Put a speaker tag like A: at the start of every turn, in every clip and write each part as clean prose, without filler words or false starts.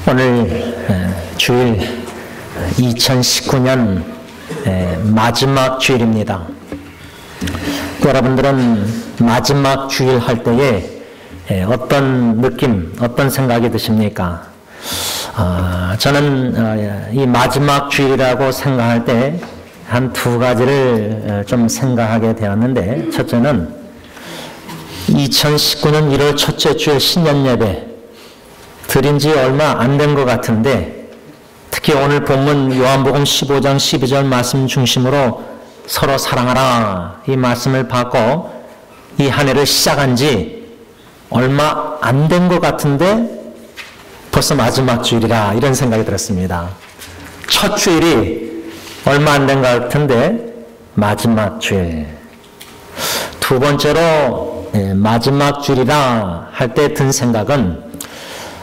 A: 오늘 주일 2019년 마지막 주일입니다. 여러분들은 마지막 주일 할 때에 어떤 느낌, 어떤 생각이 드십니까? 저는 이 마지막 주일이라고 생각할 때 한 두 가지를 좀 생각하게 되었는데, 첫째는 2019년 1월 첫째 주일 신년 예배 드린 지 얼마 안 된 것 같은데, 특히 오늘 본문 요한복음 15장 12절 말씀 중심으로 서로 사랑하라 이 말씀을 받고 이 한 해를 시작한 지 얼마 안 된 것 같은데 벌써 마지막 주일이라 이런 생각이 들었습니다. 첫 주일이 얼마 안 된 것 같은데 마지막 주일. 두 번째로 마지막 주일이라 할 때 든 생각은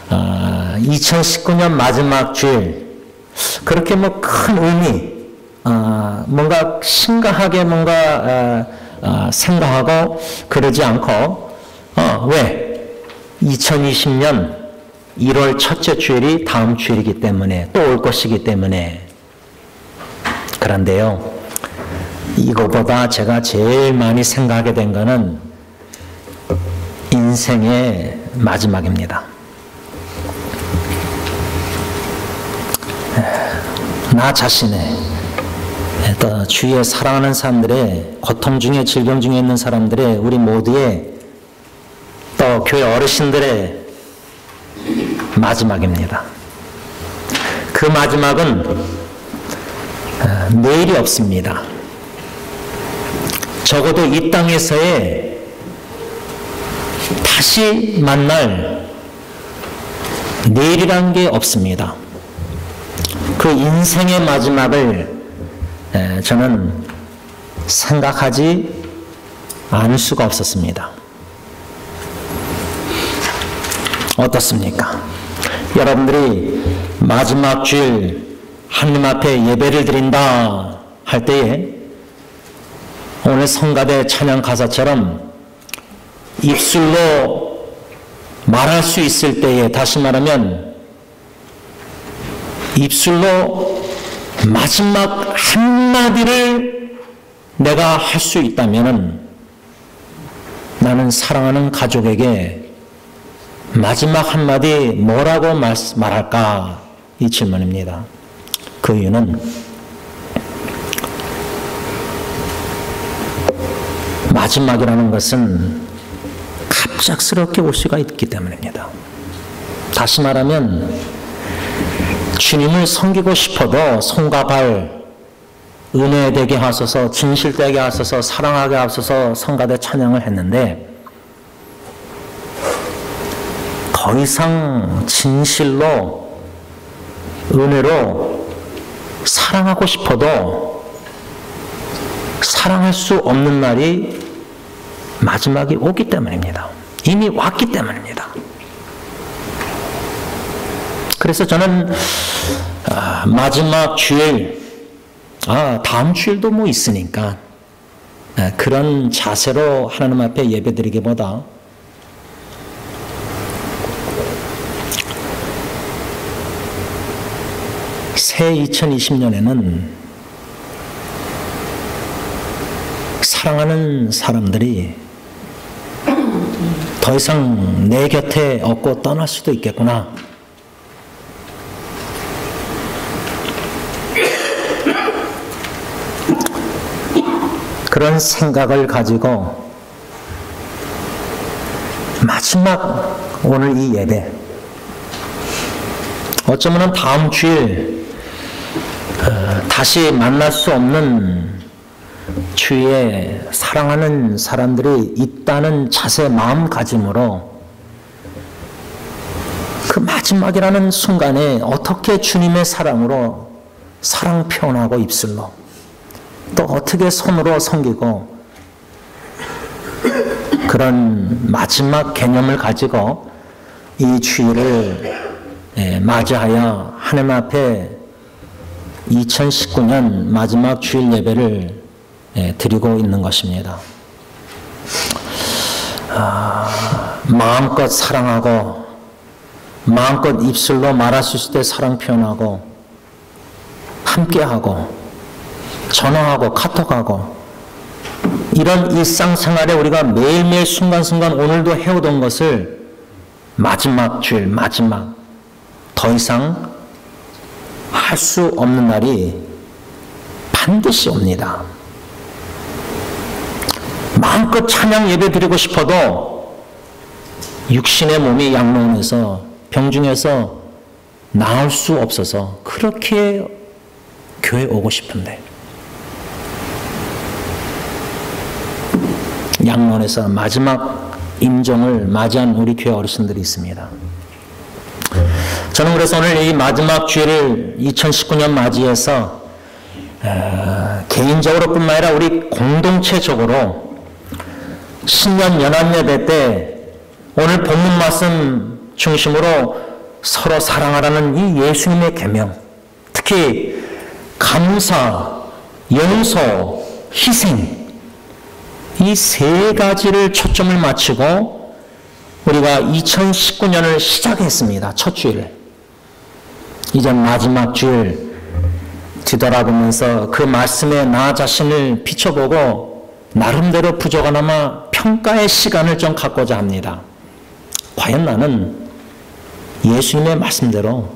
A: 2019년 마지막 주일, 그렇게 뭐 큰 의미, 뭔가 심각하게 뭔가 생각하고 그러지 않고, 왜? 2020년 1월 첫째 주일이 다음 주일이기 때문에, 또 올 것이기 때문에. 그런데요, 이거보다 제가 제일 많이 생각하게 된 거는 인생의 마지막입니다. 나 자신의, 또 주위에 사랑하는 사람들의, 고통 중에 질병 중에 있는 사람들의, 우리 모두의, 또 교회 어르신들의 마지막입니다. 그 마지막은 내일이 없습니다. 적어도 이 땅에서의 다시 만날 내일이란 게 없습니다. 그 인생의 마지막을 저는 생각하지 않을 수가 없었습니다. 어떻습니까? 여러분들이 마지막 주일 하나님 앞에 예배를 드린다 할 때에 오늘 성가대 찬양 가사처럼 입술로 말할 수 있을 때에, 다시 말하면 입술로 마지막 한마디를 내가 할 수 있다면 나는 사랑하는 가족에게 마지막 한마디 뭐라고 말할까? 이 질문입니다. 그 이유는 마지막이라는 것은 갑작스럽게 올 수가 있기 때문입니다. 다시 말하면 주님을 섬기고 싶어도 손과 발, 은혜되게 하소서, 진실되게 하소서, 사랑하게 하소서 성가대 찬양을 했는데 더 이상 진실로, 은혜로 사랑하고 싶어도 사랑할 수 없는 날이 마지막이 오기 때문입니다. 이미 왔기 때문입니다. 그래서 저는 마지막 주일, 다음 주일도 뭐 있으니까 그런 자세로 하나님 앞에 예배드리기보다 새 2020년에는 사랑하는 사람들이 더 이상 내 곁에 없고 떠날 수도 있겠구나. 그런 생각을 가지고 마지막 오늘 이 예배, 어쩌면 다음 주일 다시 만날 수 없는 주위에 사랑하는 사람들이 있다는 자세, 마음가짐으로 그 마지막이라는 순간에 어떻게 주님의 사랑으로 사랑 표현하고 입술로, 또 어떻게 손으로 섬기고, 그런 마지막 개념을 가지고 이 주일을 맞이하여 하나님 앞에 2019년 마지막 주일 예배를 드리고 있는 것입니다. 마음껏 사랑하고 마음껏 입술로 말할 수 있을 때 사랑 표현하고 함께하고 전화하고 카톡하고 이런 일상생활에 우리가 매일매일 순간순간 오늘도 해오던 것을 마지막 주일 마지막 더 이상 할 수 없는 날이 반드시 옵니다. 마음껏 찬양 예배 드리고 싶어도 육신의 몸이 양로원에서 병중에서 나올 수 없어서 그렇게 교회 오고 싶은데 양로원에서 마지막 임종을 맞이한 우리 교회 어르신들이 있습니다. 저는 그래서 오늘 이 마지막 주일을 2019년 맞이해서 개인적으로 뿐만 아니라 우리 공동체적으로 신년 연합예배 때 오늘 본문 말씀 중심으로 서로 사랑하라는 이 예수님의 계명, 특히 감사, 용서, 희생 이 세 가지를 초점을 맞추고 우리가 2019년을 시작했습니다. 첫 주일. 이제 마지막 주일 뒤돌아보면서 그 말씀에 나 자신을 비춰보고 나름대로 부족하나마 평가의 시간을 좀 갖고자 합니다. 과연 나는 예수님의 말씀대로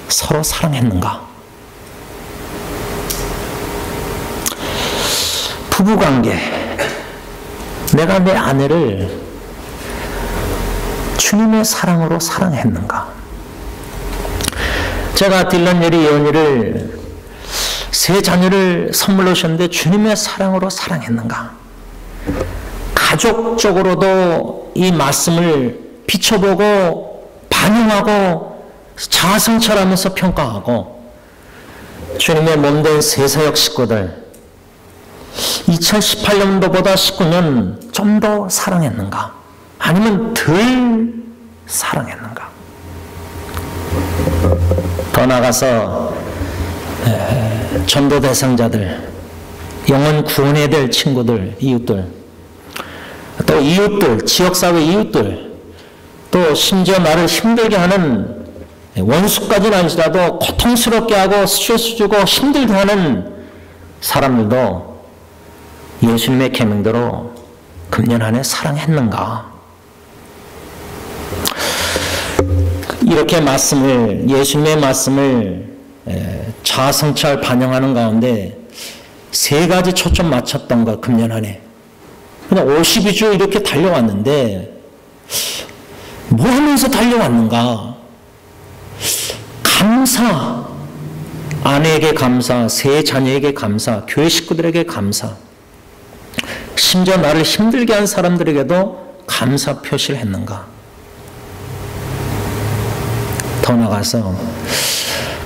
A: 서로 사랑했는가? 부부관계, 내가 내 아내를 주님의 사랑으로 사랑했는가? 제가 딜런 예리 예언이를 세 자녀를 선물로 주셨는데 주님의 사랑으로 사랑했는가? 가족적으로도 이 말씀을 비춰보고 반영하고 자아성찰하면서 평가하고 주님의 몸된 세사역 식구들 2018년도보다 19년 좀 더 사랑했는가? 아니면 덜 사랑했는가? 더 나아가서 전도 대상자들, 영혼 구원해야 될 친구들, 이웃들, 또 이웃들, 지역사회 이웃들, 또 심지어 나를 힘들게 하는 원수까지는 아니더라도 고통스럽게 하고 스트레스 주고 힘들게 하는 사람들도 예수님의 계명대로 금년 한 해 사랑했는가? 이렇게 말씀을, 예수님의 말씀을 자아성찰 반영하는 가운데 세 가지 초점 맞췄던 것, 금년 한 해. 그냥 52주 이렇게 달려왔는데 뭐 하면서 달려왔는가? 감사, 아내에게 감사, 세 자녀에게 감사, 교회 식구들에게 감사, 심지어 나를 힘들게 한 사람들에게도 감사 표시를 했는가? 더 나가서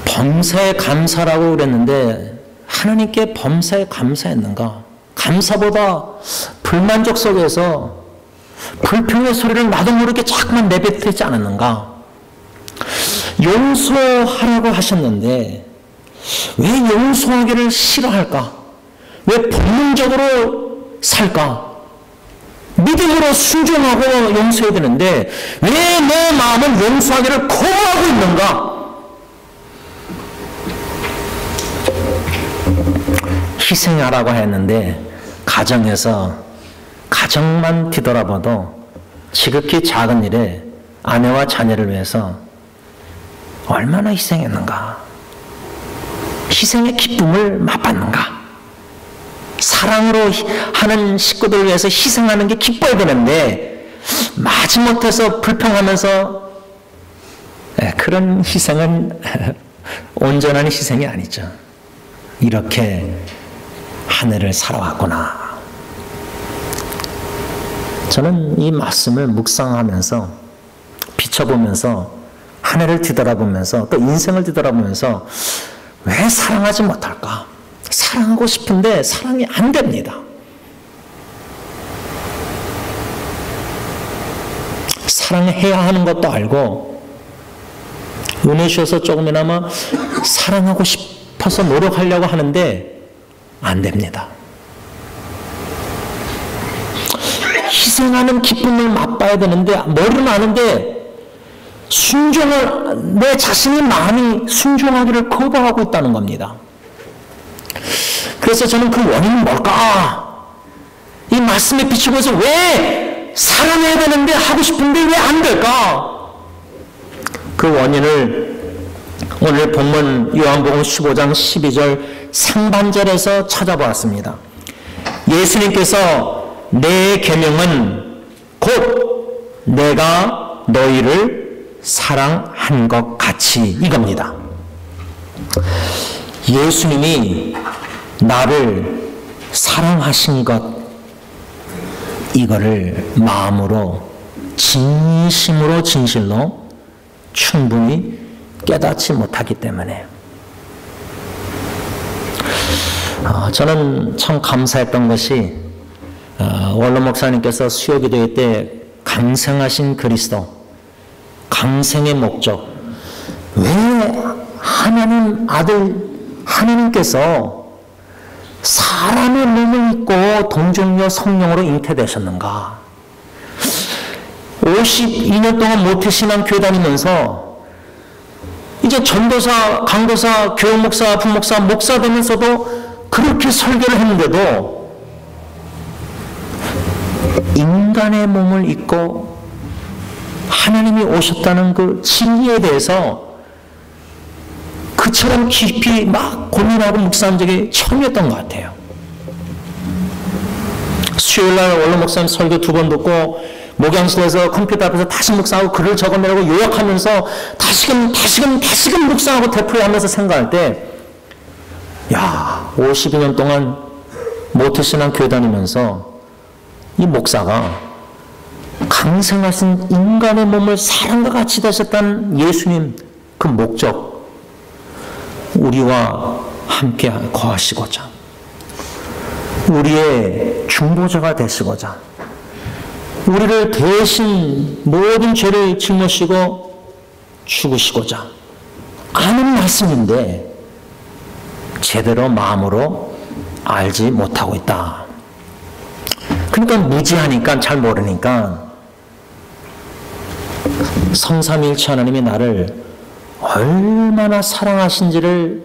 A: 범사에 감사라고 그랬는데 하나님께 범사에 감사했는가? 감사보다 불만족 속에서 불평의 소리를 나도 모르게 자꾸만 내뱉지 않았는가? 용서하라고 하셨는데 왜 용서하기를 싫어할까? 왜 본능적으로 살까? 믿음으로 순종하고 용서해야 되는데 왜 내 마음은 용서하기를 거부하고 있는가? 희생하라고 했는데 가정만 뒤돌아봐도 지극히 작은 일에 아내와 자녀를 위해서 얼마나 희생했는가? 희생의 기쁨을 맛봤는가? 사랑으로 하는 식구들을 위해서 희생하는 게 기뻐야 되는데 마지못해서 불평하면서 그런 희생은 온전한 희생이 아니죠. 이렇게 한 해를 살아왔구나. 저는 이 말씀을 묵상하면서 비춰보면서 한 해를 뒤돌아보면서 또 인생을 뒤돌아보면서 왜 사랑하지 못할까? 사랑하고 싶은데 사랑이 안 됩니다. 사랑해야 하는 것도 알고 은혜 주셔서 조금이나마 사랑하고 싶어서 노력하려고 하는데 안 됩니다. 희생하는 기쁨을 맛봐야 되는데 머리는 아는데 내 자신의 마음이 순종하기를 거부하고 있다는 겁니다. 그래서 저는 그 원인은 뭘까? 이 말씀에 비추고서 왜 사랑해야 되는데 하고 싶은데 왜 안 될까? 그 원인을 오늘 본문 요한복음 15장 12절 상반절에서 찾아보았습니다. 예수님께서 내 계명은 곧 내가 너희를 사랑한 것 같이 이겁니다. 예수님이 나를 사랑하신 것, 이거를 마음으로 진심으로 진실로 충분히 깨닫지 못하기 때문에 저는 참 감사했던 것이 원로 목사님께서 수요기도회 때 강생하신 그리스도, 강생의 목적, 왜 하나님 아들 하나님께서 사람의 몸을 입고 동정녀 성령으로 잉태되셨는가? 52년 동안 모태신앙 교회 다니면서 이제 전도사, 강도사, 교육목사, 부목사, 목사 되면서도 그렇게 설교를 했는데도 인간의 몸을 입고 하나님이 오셨다는 그 진리에 대해서 그처럼 깊이 막 고민하고 묵상한 적이 처음이었던 것 같아요. 수요일날 원로 목사님 설교 2번 듣고 목양실에서 컴퓨터 앞에서 다시 묵상하고 글을 적어내라고 요약하면서 다시금 묵상하고 되풀이하면서 생각할 때, 야, 52년 동안 모태신앙 교회 다니면서 이 목사가 강생하신 인간의 몸을 사람과 같이 되셨다는 예수님 그 목적, 우리와 함께 거하시고자, 우리의 중보자가 되시고자, 우리를 대신 모든 죄를 짊어지고 죽으시고자 하는 말씀인데 제대로 마음으로 알지 못하고 있다. 그러니까 무지하니까, 잘 모르니까 성삼위일체 하나님이 나를 얼마나 사랑하신지를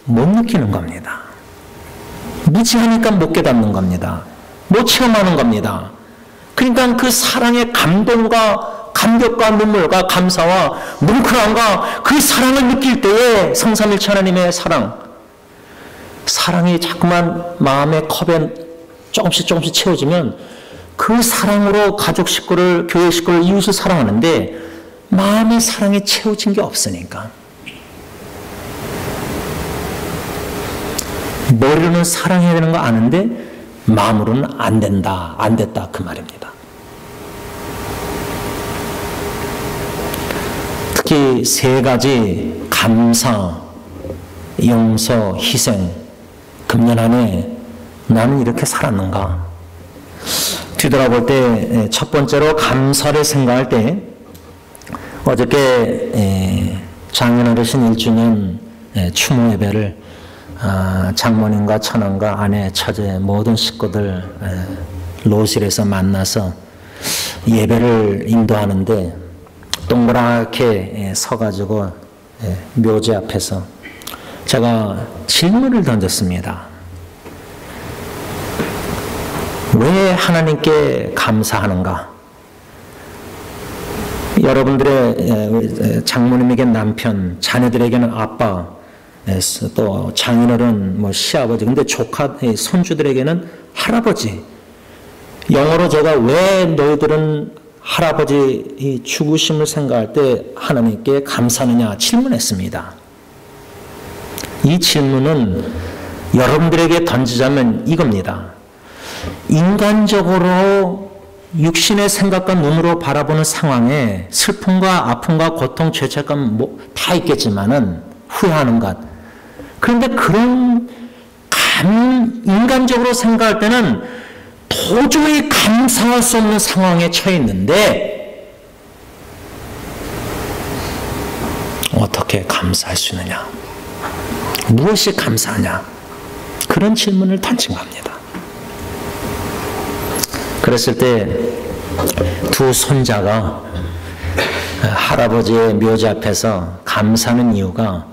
A: 못 느끼는 겁니다. 무지하니까 못 깨닫는 겁니다. 못 체험하는 겁니다. 그러니까 그 사랑의 감동과 감격과 눈물과 감사와 뭉클함과 그 사랑을 느낄 때에 성삼일체 하나님의 사랑이 자꾸만 마음의 컵에 조금씩 채워지면 그 사랑으로 가족 식구를, 교회 식구를, 이웃을 사랑하는데 마음의 사랑이 채워진 게 없으니까. 머리로는 사랑해야 되는 거 아는데 마음으로는 안 된다, 안 됐다, 그 말입니다. 특히 3가지 감사, 용서, 희생, 금년 안에 나는 이렇게 살았는가? 뒤돌아볼 때 첫 번째로 감사를 생각할 때, 어저께 장인어르신 1주년 추모 예배를 장모님과 처남과 아내, 처제 모든 식구들 로실에서 만나서 예배를 인도하는데 동그랗게 서가지고 묘지 앞에서 제가 질문을 던졌습니다. 왜 하나님께 감사하는가? 여러분들의 장모님에게는 남편, 자녀들에게는 아빠, 또 장인어른, 시아버지, 근데 조카, 손주들에게는 할아버지. 영어로 제가 왜 너희들은 할아버지 죽으심을 생각할 때 하나님께 감사하느냐 질문했습니다. 이 질문은 여러분들에게 던지자면 이겁니다. 인간적으로 육신의 생각과 눈으로 바라보는 상황에 슬픔과 아픔과 고통, 죄책감 다 있겠지만은 후회하는 것. 그런데 그런 인간적으로 생각할 때는 도저히 감사할 수 없는 상황에 처해 있는데 어떻게 감사할 수 있느냐? 무엇이 감사하냐? 그런 질문을 던진 겁니다. 그랬을 때 두 손자가 할아버지의 묘지 앞에서 감사하는 이유가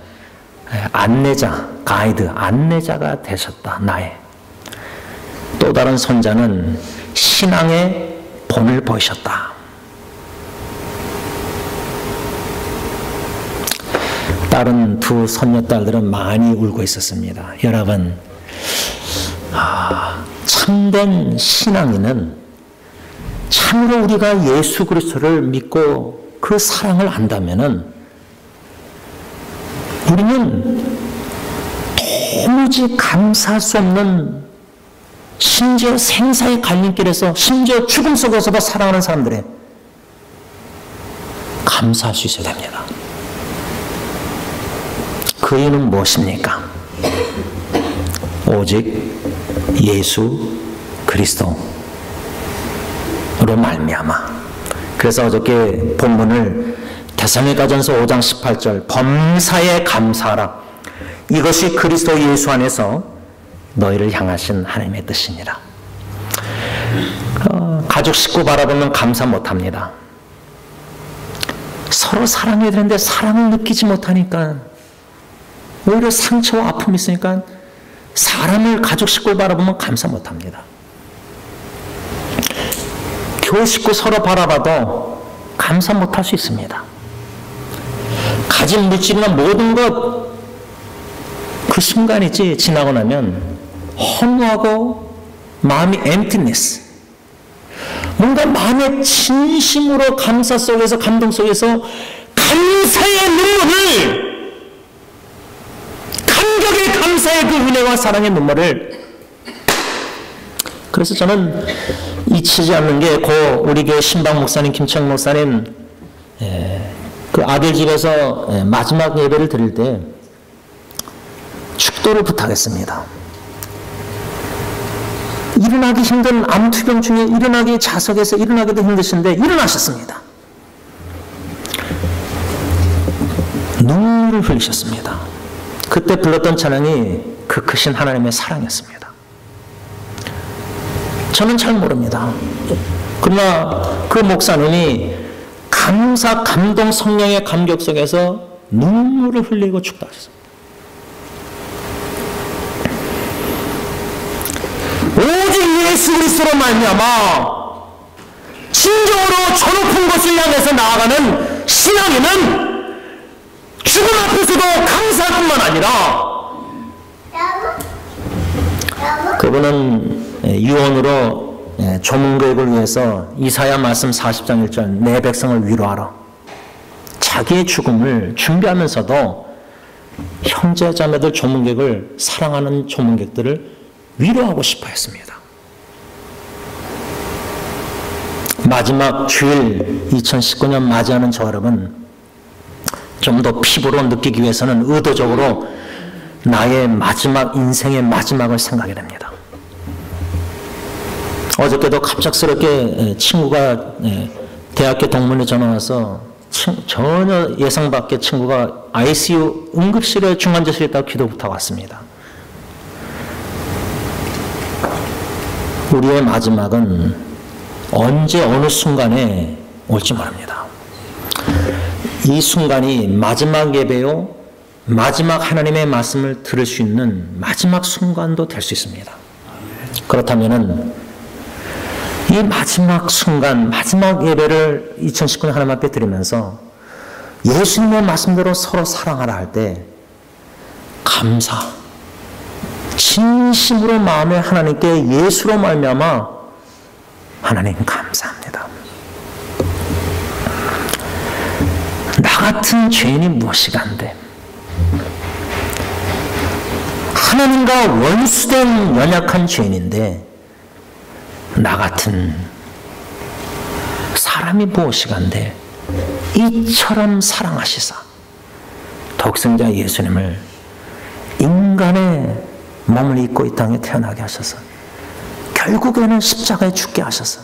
A: 안내자, 가이드, 안내자가 되셨다. 나의. 또 다른 손자는 신앙의 본을 보이셨다. 다른 두 손녀딸들은 많이 울고 있었습니다. 여러분, 참된 신앙인은 참으로 우리가 예수 그리스도를 믿고 그 사랑을 안다면은 우리는 도무지 감사할 수 없는, 심지어 생사의 갈림길에서, 심지어 죽음 속에서도 사랑하는 사람들의 감사할 수 있어야 됩니다. 그 이유는 무엇입니까? 오직 예수 그리스도로 말미암아. 그래서 어저께 본문을 데살로니가전서 5장 18절 범사에 감사하라. 이것이 그리스도 예수 안에서 너희를 향하신 하나님의 뜻이니라. 가족 식구 바라보면 감사 못합니다. 서로 사랑해야 되는데 사랑을 느끼지 못하니까 오히려 상처와 아픔이 있으니까 사람을, 가족 식구를 바라보면 감사 못합니다. 교회 식구 서로 바라봐도 감사 못할 수 있습니다. 가진 물질이나 모든 것, 그 순간이지 지나고 나면 허무하고 마음이 emptiness, 뭔가 마음의 진심으로 감사 속에서, 감동 속에서 감사의 눈물을, 감격의 감사의 그 은혜와 사랑의 눈물을, 그래서 저는 잊히지 않는 게 우리 교회 신방 목사님, 김청 목사님 그 아들 집에서 마지막 예배를 드릴 때 축도를 부탁했습니다. 일어나기 힘든 암투병 중에 일어나기, 자석에서 일어나기도 힘드신데 일어나셨습니다. 눈물을 흘리셨습니다. 그때 불렀던 찬양이 그 크신 하나님의 사랑이었습니다. 저는 잘 모릅니다. 그러나 그 목사님이 감사, 감동, 성령의 감격 속에서 눈물을 흘리고 축도하셨습니다. 오직 예수 그리스도로 말미암아 진정으로 저 높은 곳을 향해서 나아가는 신앙인은 죽음 앞에서도 감사뿐만 아니라, 그분은 유언으로 조문교육을 위해서 이사야 말씀 40장 1절 내 백성을 위로하라. 자기의 죽음을 준비하면서도 형제 자매들 조문객을, 사랑하는 조문객들을 위로하고 싶어 했습니다. 마지막 주일 2019년 맞이하는 저 여러분, 좀 더 피부로 느끼기 위해서는 의도적으로 나의 마지막, 인생의 마지막을 생각해야 됩니다. 어저께도 갑작스럽게 친구가 대학교 동문회 전화 와서 전혀 예상 밖의 친구가 ICU 응급실에 중환자실에 있다고 기도 부탁 왔습니다. 우리의 마지막은 언제 어느 순간에 올지 모릅니다. 이 순간이 마지막 예배요, 마지막 하나님의 말씀을 들을 수 있는 마지막 순간도 될 수 있습니다. 그렇다면은 이 마지막 순간, 마지막 예배를 2019년 하나님 앞에 드리면서 예수님의 말씀대로 서로 사랑하라 할 때 감사, 진심으로 마음에 하나님께 예수로 말미암아 하나님 감사합니다. 나 같은 죄인이 무엇이간데 하나님과 원수된 연약한 죄인인데 나 같은 사람이 무엇이간데 이처럼 사랑하시사 독생자 예수님을 인간의 몸을 입고 이 땅에 태어나게 하셔서 결국에는 십자가에 죽게 하셔서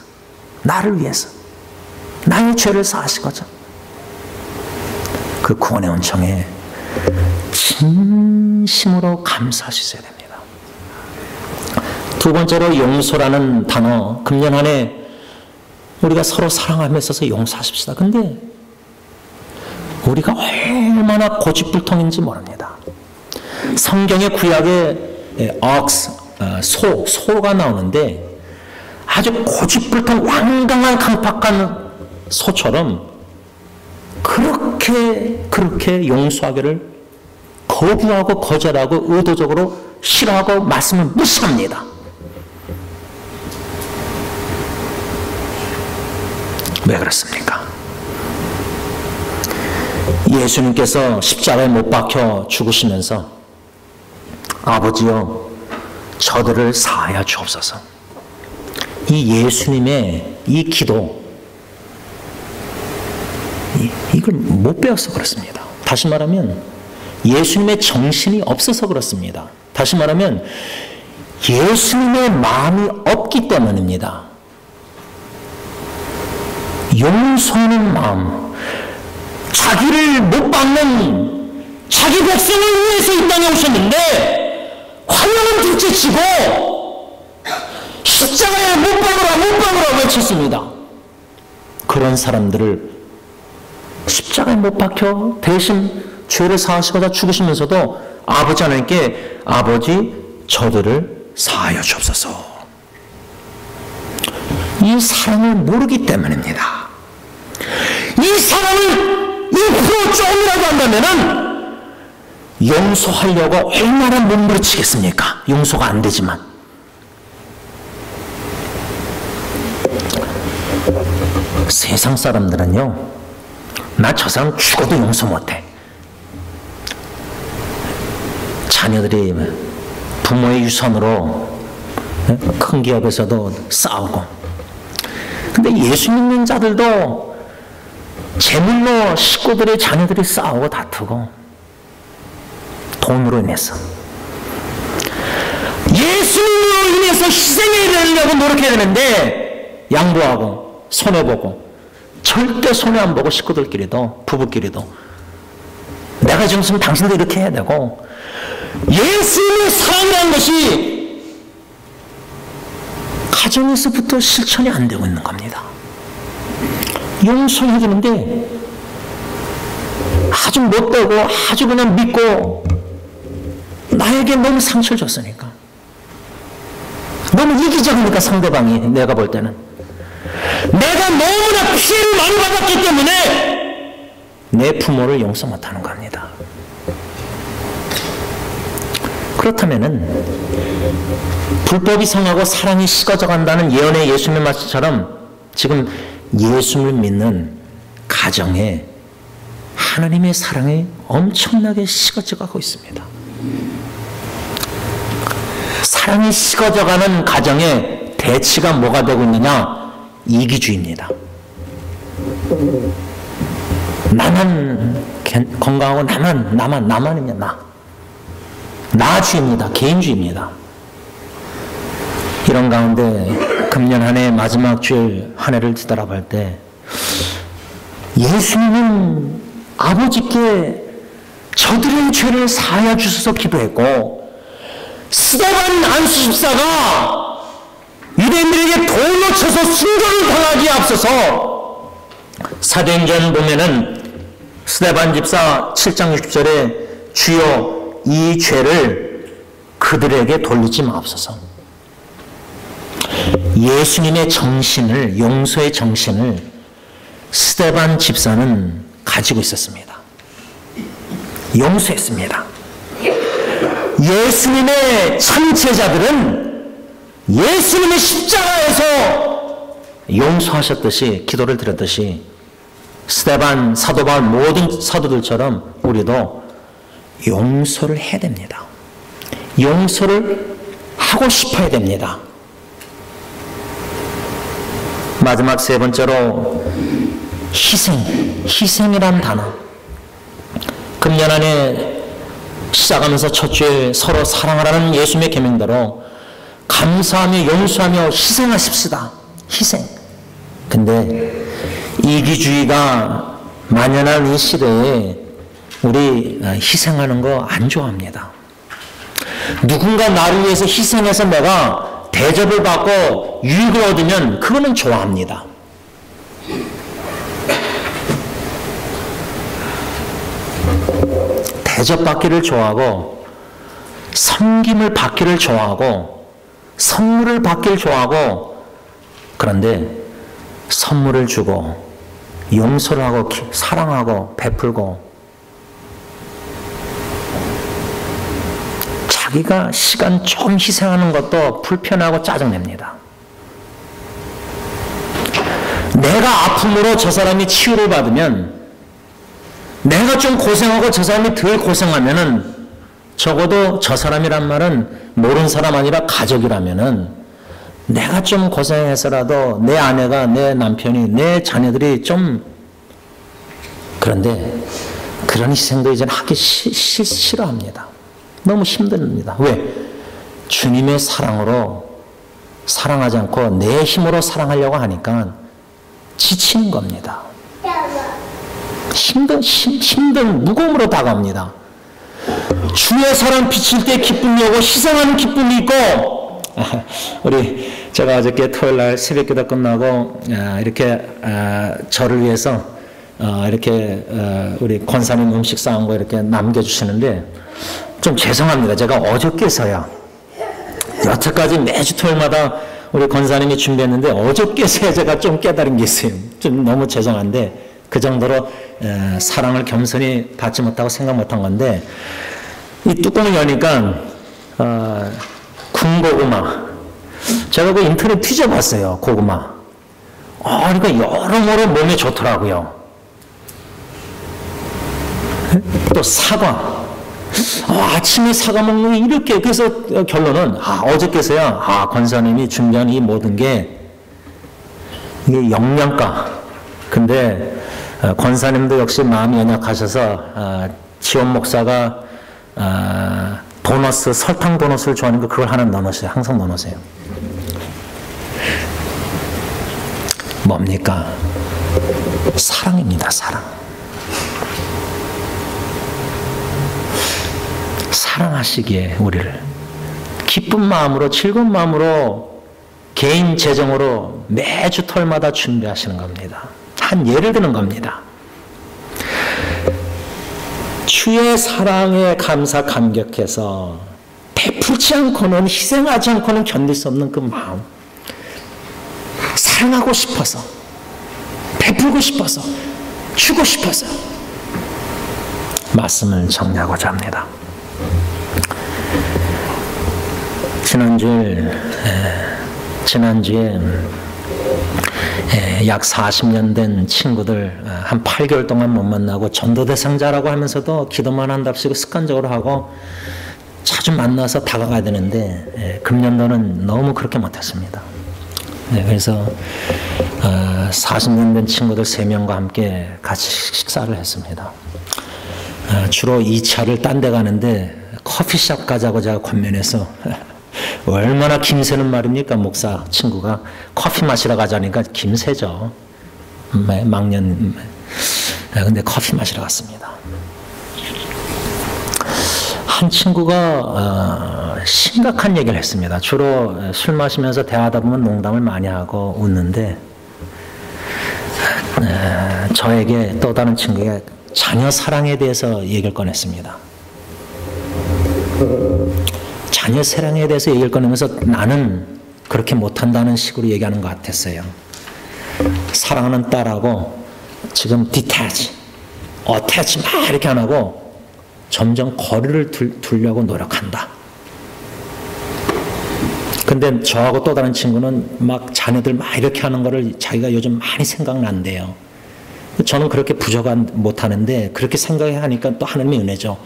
A: 나를 위해서 나의 죄를 사하시고자 그 구원의 은총에 진심으로 감사하셔야 됩니다. 두 번째로 용서라는 단어, 금년 한 해 우리가 서로 사랑하며 있어서 용서하십시다. 근데 우리가 얼마나 고집불통인지 모릅니다. 성경의 구약에 소가 나오는데 아주 고집불통 완강한 강팍한 소처럼 그렇게 용서하기를 거부하고 거절하고 의도적으로 싫어하고 말씀을 무시합니다. 왜 그렇습니까? 예수님께서 십자가에 못 박혀 죽으시면서 아버지여 저들을 사하여 주옵소서. 이 예수님의 이 기도 이걸 못 배워서 그렇습니다. 다시 말하면 예수님의 정신이 없어서 그렇습니다. 다시 말하면 예수님의 마음이 없기 때문입니다. 용서하는 마음, 자기를 못 박는 자기 백성을 위해서 이 땅에 오셨는데 화면은 둘째치고 십자가에 못 박으라 외쳤습니다. 그런 사람들을 십자가에 못 박혀 대신 죄를 사하시고자 죽으시면서도 아버지 하나님께 아버지 저들을 사하여 주옵소서. 이 사랑을 모르기 때문입니다. 이 사랑을 1% 조금이라도 한다면은 용서하려고 얼마나 몸부림치겠습니까? 용서가 안 되지만. 세상 사람들은요, 나 저 사람 죽어도 용서 못해. 자녀들이 부모의 유산으로 큰 기업에서도 싸우고, 근데 예수 믿는 자들도 재물로 식구들의 자녀들이 싸우고 다투고 돈으로 인해서 예수님으로 인해서 희생해 내려고 노력해야 되는데 양보하고 손해보고 절대 손해 안 보고 식구들끼리도 부부끼리도 내가 지금 있으면 당신도 이렇게 해야 되고 예수님의 사랑이라는 것이 가정에서부터 실천이 안 되고 있는 겁니다. 용서해 주는데 아주 못되고 아주 그냥 믿고 나에게 너무 상처를 줬으니까 너무 이기적이니까 상대방이 내가 볼 때는 내가 너무나 피해를 많이 받았기 때문에 내 부모를 용서 못하는 겁니다. 그렇다면은 불법이 성하고 사랑이 식어져 간다는 예언의 예수님의 말씀처럼 지금 예수를 믿는 가정에 하나님의 사랑이 엄청나게 식어져 가고 있습니다. 사랑이 식어져 가는 가정의 대치가 뭐가 되고 있느냐? 이기주의입니다. 나만 건강하고 나만이면 나주의입니다. 개인주의입니다. 이런 가운데 금년 한 해 마지막 주일 한 해를 뒤돌아볼 때 예수님은 아버지께 저들의 죄를 사하여 주셔서 기도했고 스데반 안수집사가 유대인들에게 돌로 쳐서 순교를 당하기에 앞서서 사도행전 보면은 스데반 집사 7장 60절에 주여 이 죄를 그들에게 돌리지 마옵소서. 예수님의 정신을, 용서의 정신을 스데반 집사는 가지고 있었습니다. 용서했습니다. 예수님의 참제자들은 예수님의 십자가에서 용서하셨듯이 기도를 드렸듯이 스데반, 사도 바울 모든 사도들처럼 우리도 용서를 해야 됩니다. 용서를 하고 싶어야 됩니다. 마지막 세 번째로 희생이란 단어. 금년 안에 시작하면서 첫 주에 서로 사랑하라는 예수님의 계명대로 감사하며 용서하며 희생하십시다. 희생. 근데 이기주의가 만연한 이 시대에 우리 희생하는 거 안 좋아합니다. 누군가 나를 위해서 희생해서 내가 대접을 받고 유익을 얻으면 그거는 좋아합니다. 대접받기를 좋아하고 섬김을 받기를 좋아하고 선물을 받기를 좋아하고 그런데 선물을 주고 용서를 하고 사랑하고 베풀고 자기가 시간 좀 희생하는 것도 불편하고 짜증냅니다. 내가 아픔으로 저 사람이 치유를 받으면 내가 좀 고생하고 저 사람이 덜 고생하면은 적어도 저 사람이란 말은 모르는 사람 아니라 가족이라면은 내가 좀 고생해서라도 내 아내가 내 남편이 내 자녀들이 좀 그런데 그런 희생도 이제는 하기 싫어합니다. 너무 힘듭니다. 왜? 주님의 사랑으로 사랑하지 않고 내 힘으로 사랑하려고 하니까 지치는 겁니다. 힘든 무거움으로 다가옵니다. 주의 사랑 비칠 때 기쁨이 오고 희생하는 기쁨이 있고 제가 어저께 토요일날 새벽기도 끝나고 이렇게 저를 위해서 이렇게 우리 권사님 음식 싸온 거 이렇게 남겨주시는데 좀 죄송합니다. 제가 어저께서야 여태까지 매주 토요일마다 우리 권사님이 준비했는데 어저께서야 제가 좀 깨달은 게 있어요. 좀 너무 죄송한데 그 정도로 사랑을 겸손히 받지 못하고 생각 못한 건데 이 뚜껑을 여니까 군고구마 제가 그 인터넷 뒤져봤어요. 고구마 그러니까 여러모로 몸에 좋더라고요. 또 사과 아침에 사과 먹는 게 이렇게 그래서 결론은 어저께서야 권사님이 준비한 이 모든 게 이게 영양가 근데 권사님도 역시 마음이 연약하셔서 지원 목사가 도너스 설탕 도너스를 좋아하는 거 그걸 하나 넣어놓으세요. 항상 넣어놓으세요. 뭡니까? 사랑입니다. 사랑. 사랑하시기에 우리를 기쁜 마음으로 즐거운 마음으로 개인 재정으로 매주 털마다 준비하시는 겁니다. 한 예를 드는 겁니다. 주의 사랑에 감사 감격해서 베풀지 않고는 희생하지 않고는 견딜 수 없는 그 마음 사랑하고 싶어서 베풀고 싶어서 주고 싶어서 말씀을 정리하고자 합니다. 지난주에 약 40년 된 친구들 한 8개월 동안 못 만나고 전도 대상자라고 하면서도 기도만 한답시고 습관적으로 하고 자주 만나서 다가가야 되는데 금년도는 너무 그렇게 못했습니다. 그래서 40년 된 친구들 3명과 함께 같이 식사를 했습니다. 주로 2차를 딴 데 가는데 커피숍 가자고 제가 권면해서 얼마나 김새는 말입니까? 목사 친구가 커피 마시러 가자니까 김새죠. 망년. 근데 커피 마시러 갔습니다. 한 친구가 심각한 얘기를 했습니다. 주로 술 마시면서 대화하다 보면 농담을 많이 하고 웃는데 저에게 또 다른 친구에게 자녀 사랑에 대해서 얘기를 꺼냈습니다. 자녀 사랑에 대해서 얘기를 꺼내면서 나는 그렇게 못한다는 식으로 얘기하는 것 같았어요. 사랑하는 딸하고 지금 attach 막 이렇게 안 하고 점점 거리를 두려고 노력한다. 근데 저하고 또 다른 친구는 막 자녀들 막 이렇게 하는 거를 자기가 요즘 많이 생각난대요. 저는 그렇게 부족한 못하는데 그렇게 생각하니까 또 하나님의 은혜죠.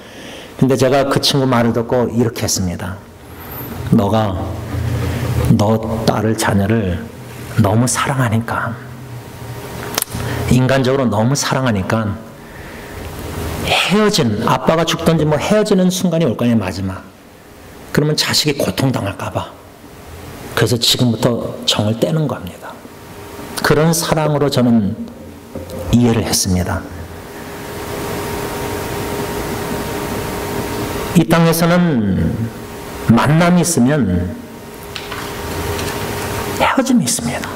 A: 근데 제가 그 친구 말을 듣고 이렇게 했습니다. 너 딸을 자녀를 너무 사랑하니까 인간적으로 너무 사랑하니까 아빠가 죽든지 뭐 헤어지는 순간이 올 거냐 마지막. 그러면 자식이 고통당할까 봐. 그래서 지금부터 정을 떼는 겁니다. 그런 사랑으로 저는 이해를 했습니다. 이 땅에서는 만남이 있으면 헤어짐이 있습니다.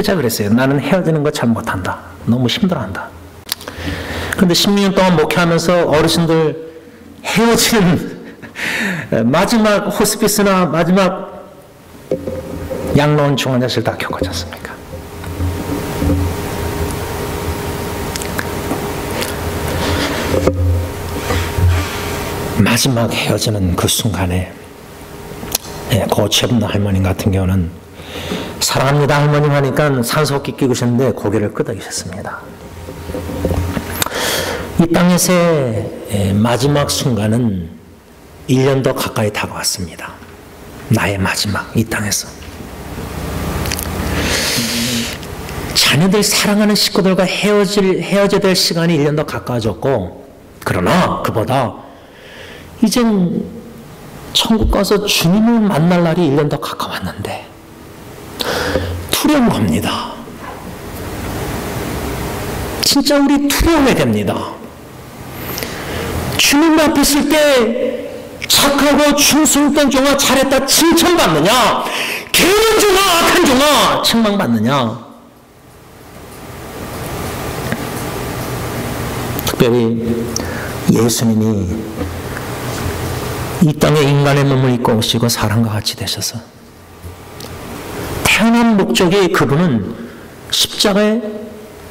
A: 제가 그랬어요. 나는 헤어지는 거 잘 못한다. 너무 힘들어한다. 근데 16년 동안 목회하면서 어르신들 헤어지는 마지막 호스피스나 마지막 양로원 중환자실 다 겪었지 않습니까? 마지막 헤어지는 그 순간에 고치없는 할머님 같은 경우는 사랑합니다 할머님 하니까 산소호흡기 끼고 계셨는데 고개를 끄덕이셨습니다. 이 땅에서의 마지막 순간은 1년 더 가까이 다가왔습니다. 나의 마지막 이 땅에서 자녀들 사랑하는 식구들과 헤어져야 될 시간이 1년 더 가까워졌고, 그러나 그보다 이젠 천국 가서 주님을 만날 날이 1년 더 가까웠는데 두려운 겁니다. 진짜 우리 두려워야 됩니다. 주님 앞에 있을 때 착하고 충성된 종아 잘했다 칭찬받느냐, 게으른 종아 악한 종아 책망받느냐. 특별히 예수님이 이 땅에 인간의 몸을 입고 오시고 사람과 같이 되셔서 태어난 목적이, 그분은 십자가에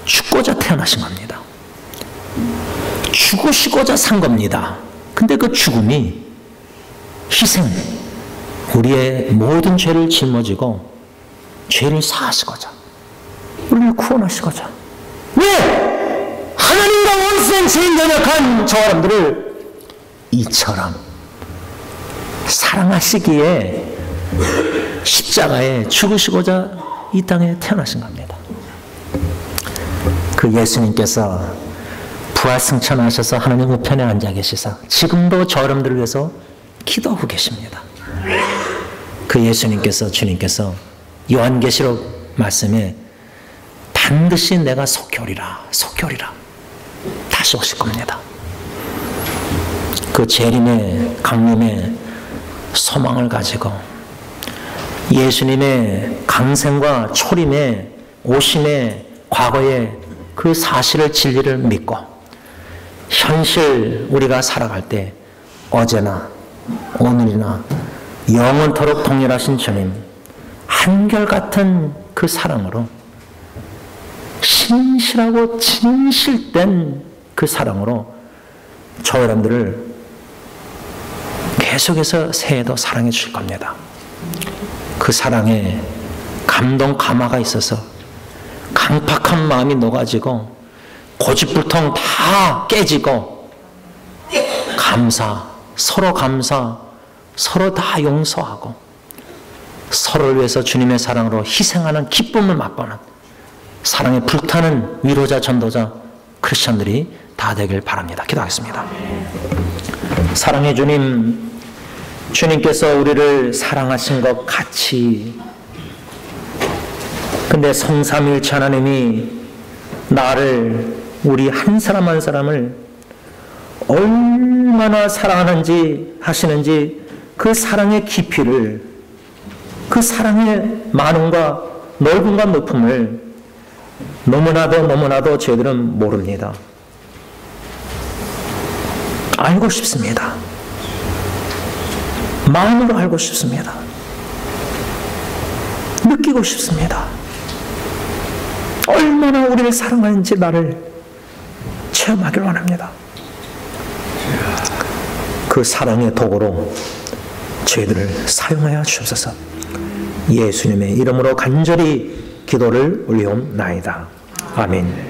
A: 죽고자 태어나신 겁니다. 죽으시고자 산 겁니다. 근데 그 죽음이 희생, 우리의 모든 죄를 짊어지고 죄를 사하시고자, 우리를 구원하시고자. 왜? 하나님과 원수된 죄인 연약한 저 사람들을 이처럼 사랑하시기에 십자가에 죽으시고자 이 땅에 태어나신 겁니다. 그 예수님께서 부활승천하셔서 하나님 우편에 앉아 계시사 지금도 저 여러분들을 위해서 기도하고 계십니다. 그 예수님께서, 주님께서 요한계시록 말씀에 반드시 내가 속히 오리라, 속히 오리라 다시 오실 겁니다. 그 재림의 강림의 소망을 가지고 예수님의 강생과 초림의 오심의 과거의 그 사실을, 진리를 믿고 현실 우리가 살아갈 때 어제나 오늘이나 영원토록 동일하신 주님, 한결같은 그 사랑으로, 신실하고 진실된 그 사랑으로 저 여러분들을 계속해서 새해도 사랑해 주실 겁니다. 그 사랑에 감동 감화가 있어서 강팍한 마음이 녹아지고 고집불통 다 깨지고 감사, 서로 감사, 서로 다 용서하고 서로를 위해서 주님의 사랑으로 희생하는 기쁨을 맛보는 사랑에 불타는 위로자, 전도자, 크리스천들이 다 되길 바랍니다. 기도하겠습니다. 사랑의 주님, 주님께서 우리를 사랑하신 것 같이, 근데 성삼일체 하나님이 나를, 우리 한 사람 한 사람을 얼마나 사랑하는지 하시는지 그 사랑의 깊이를, 그 사랑의 많음과 넓음과 높음을 너무나도 저희들은 모릅니다. 알고 싶습니다. 마음으로 알고 싶습니다. 느끼고 싶습니다. 얼마나 우리를 사랑하는지 나를 체험하길 원합니다. 그 사랑의 도구로 저희들을 사용하여 주옵소서. 예수님의 이름으로 간절히 기도를 올리옵나이다. 아멘.